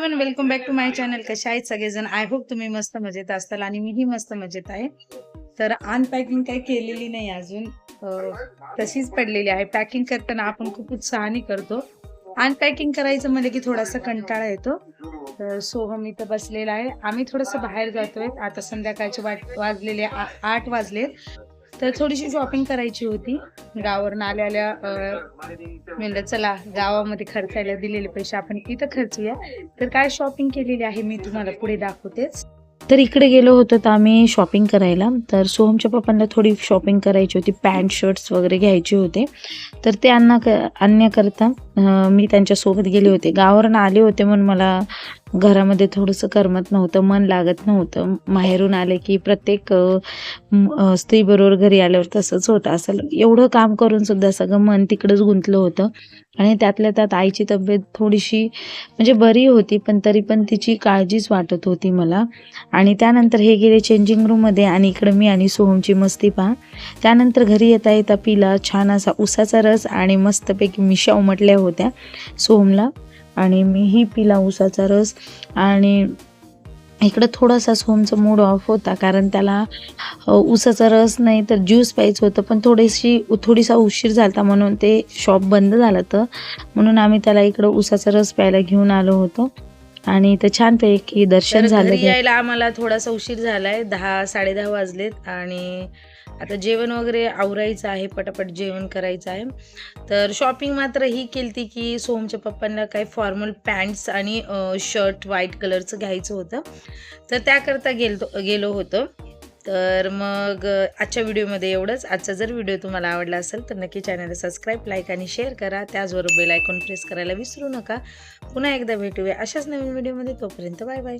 Everyone, welcome back to my channel. कशा आहेत सगळेजण? आय होप तुम्ही मस्त मजेत असताल आणि मीही मस्त मजेत आहे. तर अनपॅकिंग काही केलेली नाही अजून, तशीच पडलेली आहे. पॅकिंग करताना आपण खूप उत्साहाने करतो. अनपॅकिंग करायचं म्हणजे की थोडासा कंटाळा येतो. तर सोहम इथं बसलेला आहे. आम्ही थोडंसं बाहेर जातोय. आता संध्याकाळचे वाजलेले 8 वाजलेत. तर थोडीशी शॉपिंग करायची होती. गावावरून आल्या म्हणलं चला गावामध्ये खर्चायला दिलेले पैसे आपण इथं खर्चूया. तर काय शॉपिंग केलेली आहे मी तुम्हाला पुढे दाखवतेच. तर इकडे गेलो होतो तर आम्ही शॉपिंग करायला. तर सोहमच्या पप्पांना थोडी शॉपिंग करायची होती, पॅन्ट शर्ट्स वगैरे घ्यायचे होते. तर ते आणण्याकरता मी त्यांच्यासोबत गेले होते. गावावरून आले होते म्हणून मला घरामध्ये थोडंसं करमत नव्हतं, मन लागत नव्हतं. माहेरून आले की प्रत्येक स्त्रीबरोबर घरी आल्यावर तसंच होतं. असं एवढं काम करून सुद्धा सगळं मन तिकडंच गुंतलं होतं. आणि त्यातल्या त्यात आईची तब्येत थोडीशी म्हणजे बरी होती, पण तरी पण तिची काळजीच वाटत होती मला. आणि त्यानंतर हे गेले चेंजिंग रूममध्ये आणि इकडं मी आणि सोहमची मस्ती पहा. त्यानंतर घरी येता येता पिला छान असा उसाचा रस आणि मस्तपैकी मिशा उमटल्या होत्या सोहमला आणि मीही पिला उसाचा रस. आणि इकडं थोडासा सोहमचा मूड ऑफ होता कारण त्याला उसाचा रस नाही तर ज्यूस प्यायचं होतं, पण थोडीसा उशीर झाला म्हणून ते शॉप बंद झालं. तर म्हणून आम्ही त्याला इकडं उसाचा रस प्यायला घेऊन आलो होतो आणि इथं छानपैकी दर्शन झालं. घरी यायला आम्हाला थोडासा उशीर झालाय, 10-10:30 वाजलेत आणि आता जेवण वगैरे आवरायचं आहे, पटापट जेवण करायचं आहे. तर शॉपिंग मात्र ही केलती की सोहमच्या पप्पांना काही फॉर्मल पॅन्ट्स आणि शर्ट व्हाईट कलरचं घ्यायचं होतं. तर त्याकरता गेलो होतो. तर मग आजच्या व्हिडिओमध्ये एवढंच. आजचा जर व्हिडिओ तुम्हाला आवडला असेल तर नक्की चॅनलला सबस्क्राईब, लाईक आणि शेअर करा. त्याचबरोबर बेल आयकॉन प्रेस करायला विसरू नका. पुन्हा एकदा भेटूया अशाच नवीन व्हिडिओमध्ये. तोपर्यंत बाय बाय.